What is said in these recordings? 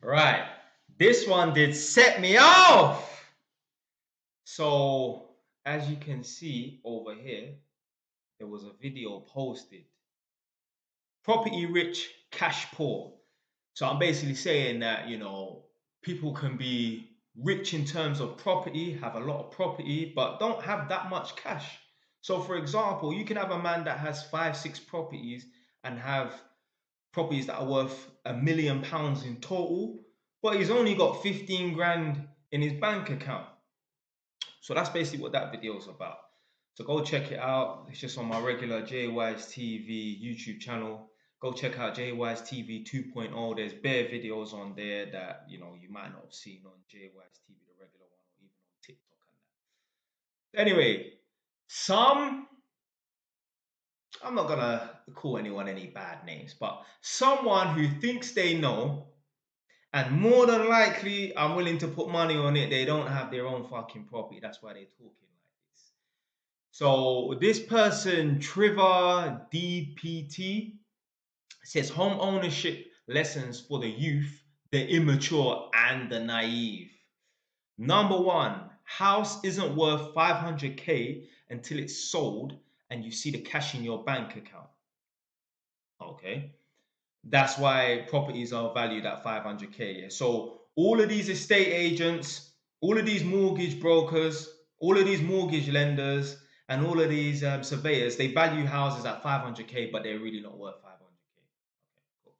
Right. This one did set me off. So, as you can see over here, there was a video posted. Property rich, cash poor. So I'm basically saying that, people can be rich in terms of property, have a lot of property, but don't have that much cash. So, for example, you can have a man that has 5, 6 properties and have properties that are worth £1 million in total, but he's only got 15 grand in his bank account. So that's basically what that video is about. So go check it out. It's just on my regular JY's TV YouTube channel. Go check out JY's TV 2.0. There's bare videos on there that you might not have seen on JY's TV, the regular one, or even on TikTok and that. Anyway, I'm not gonna call anyone any bad names, but someone who thinks they know, and more than likely, I'm willing to put money on it, they don't have their own fucking property. That's why they're talking like this. So this person, Trevor DPT, says home ownership lessons for the youth, the immature, and the naive. Number one, house isn't worth 500k until it's sold and you see the cash in your bank account. Okay. That's why properties are valued at 500k. Yeah? So all of these estate agents, all of these mortgage brokers, all of these mortgage lenders, and all of these surveyors, they value houses at 500k, but they're really not worth 500k. Okay, cool.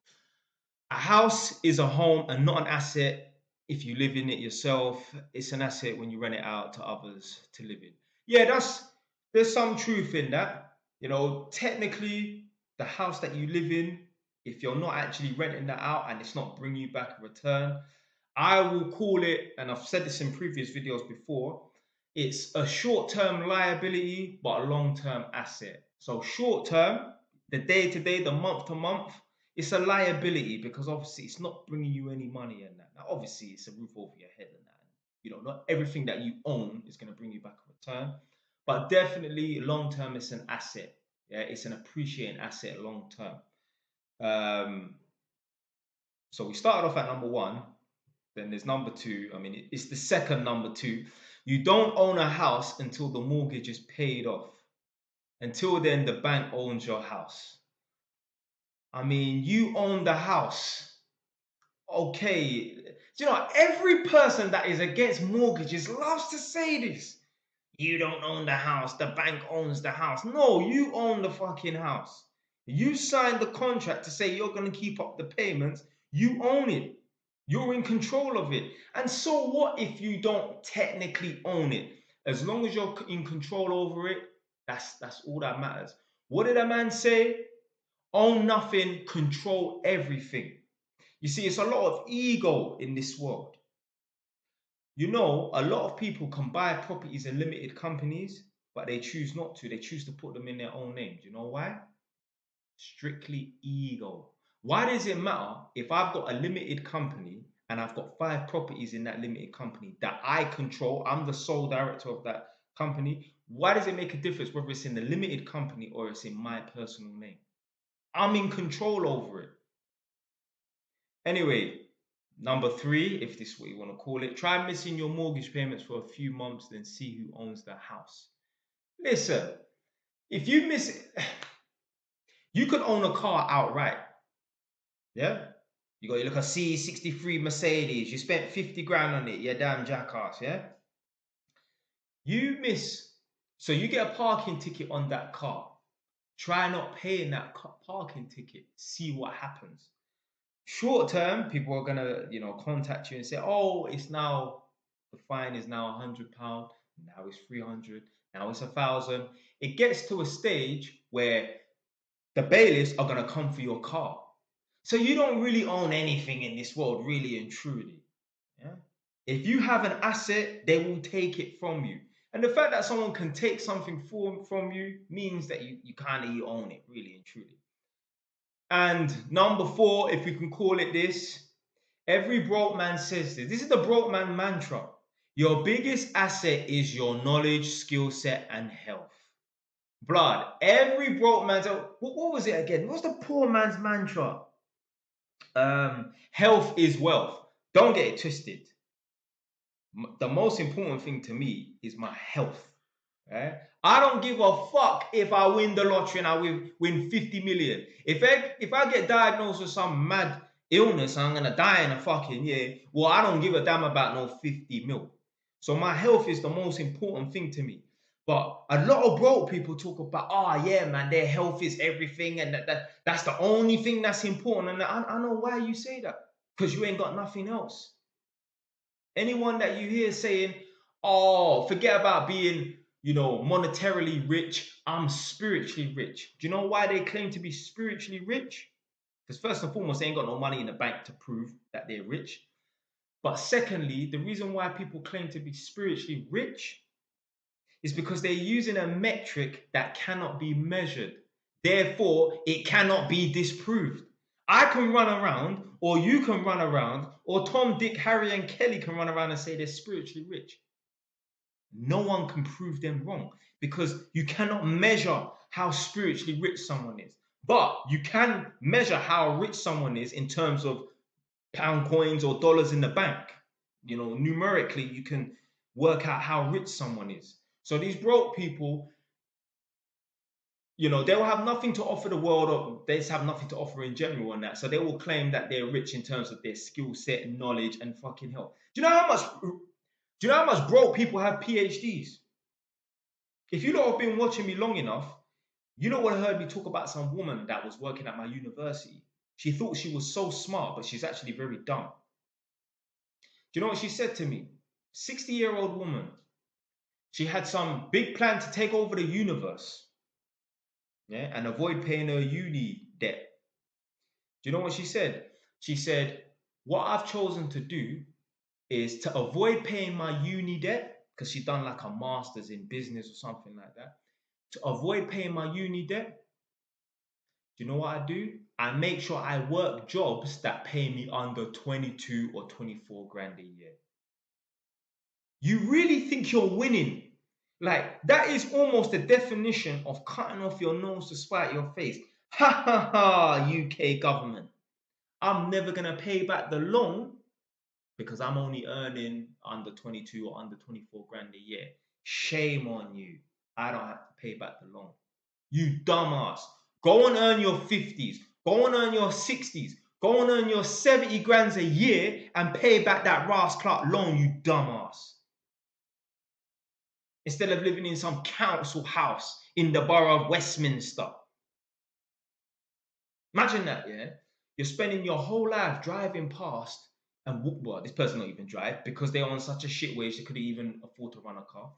A house is a home and not an asset if you live in it yourself. It's an asset when you rent it out to others to live in. Yeah, there's some truth in that. Technically, the house that you live in, if you're not actually renting that out and it's not bringing you back a return, I will call it, and I've said this in previous videos before, it's a short-term liability, but a long-term asset. So short-term, the day-to-day, the month-to-month, it's a liability because obviously it's not bringing you any money in that. Now, obviously, it's a roof over your head and that. Not everything that you own is going to bring you back a return, but definitely long-term, it's an asset. Yeah, it's an appreciating asset long-term. So we started off at number one. Then there's number two. I mean, it's the second number two. You don't own a house until the mortgage is paid off. Until then, the bank owns your house. I mean, you own the house. Okay. Every person that is against mortgages loves to say this. You don't own the house. The bank owns the house. No, you own the fucking house. You signed the contract to say you're going to keep up the payments. You own it. You're in control of it. And so what if you don't technically own it? As long as you're in control over it, that's all that matters. What did a man say? Own nothing, control everything. You see, it's a lot of ego in this world. A lot of people can buy properties in limited companies, but they choose not to. They choose to put them in their own name. Do you know why? Strictly ego. Why does it matter if I've got a limited company and I've got 5 properties in that limited company that I control? I'm the sole director of that company. Why does it make a difference whether it's in the limited company or it's in my personal name? I'm in control over it. Anyway, number 3, if this is what you want to call it, try missing your mortgage payments for a few months, then see who owns the house. Listen, if you miss it, you could own a car outright. Yeah? You got your little C63 Mercedes, you spent 50 grand on it, you damn jackass, yeah? So you get a parking ticket on that car. Try not paying that parking ticket, see what happens. Short term, people are gonna, contact you and say, oh, the fine is now £100, now it's 300, now it's 1,000. It gets to a stage where the bailiffs are gonna come for your car. So you don't really own anything in this world, really and truly. Yeah? If you have an asset, they will take it from you. And the fact that someone can take something from you means that you own it, really and truly. And number 4, if we can call it this, every broke man says this. This is the broke man mantra. Your biggest asset is your knowledge, skill set, and health. Blood. Every broke man. What was it again? What's the poor man's mantra? Health is wealth. Don't get it twisted. The most important thing to me is my health. Right? I don't give a fuck if I win the lottery and I win 50 million. If I get diagnosed with some mad illness and I'm gonna die in a fucking year, well, I don't give a damn about no 50 mil. So my health is the most important thing to me. But a lot of broke people talk about, oh yeah, man, their health is everything, and that's the only thing that's important. And I know why you say that, because you ain't got nothing else. Anyone that you hear saying, oh, forget about being, monetarily rich, I'm spiritually rich. Do you know why they claim to be spiritually rich? Because first and foremost, they ain't got no money in the bank to prove that they're rich. But secondly, the reason why people claim to be spiritually rich is because they're using a metric that cannot be measured. Therefore, it cannot be disproved. I can run around, or you can run around, or Tom, Dick, Harry, and Kelly can run around and say they're spiritually rich. No one can prove them wrong, because you cannot measure how spiritually rich someone is. But you can measure how rich someone is in terms of pound coins or dollars in the bank. Numerically, you can work out how rich someone is. So these broke people, they will have nothing to offer the world, or they just have nothing to offer in general on that. So they will claim that they're rich in terms of their skill set and knowledge and fucking hell. Do you know how much broke people have PhDs? If you lot have been watching me long enough, you know what I heard me talk about some woman that was working at my university. She thought she was so smart, but she's actually very dumb. Do you know what she said to me? 60-year-old woman. She had some big plan to take over the universe, yeah, and avoid paying her uni debt. Do you know what she said? She said, what I've chosen to do is to avoid paying my uni debt, because she'd done like a master's in business or something like that. To avoid paying my uni debt, do you know what I do? I make sure I work jobs that pay me under 22 or 24 grand a year. You really think you're winning? Like, that is almost the definition of cutting off your nose to spite your face. Ha ha ha, UK government. I'm never going to pay back the loan because I'm only earning under 22 or under 24 grand a year. Shame on you. I don't have to pay back the loan. You dumbass. Go and earn your 50s. Go and earn your 60s. Go and earn your 70 grands a year and pay back that Ras Clark loan, you dumbass. Instead of living in some council house in the borough of Westminster. Imagine that, yeah? You're spending your whole life driving past, and well, this person don't even drive because they're on such a shit wage they couldn't even afford to run a car.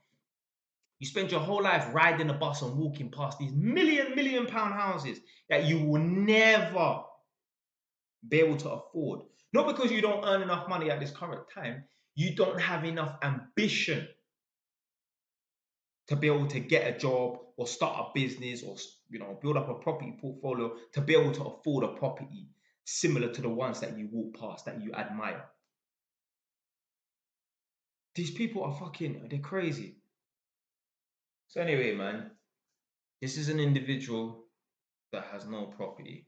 You spend your whole life riding a bus and walking past these million pound houses that you will never be able to afford. Not because you don't earn enough money at this current time, you don't have enough ambition to be able to get a job or start a business or build up a property portfolio to be able to afford a property similar to the ones that you walk past that you admire. These people are they're crazy. So anyway, man, this is an individual that has no property.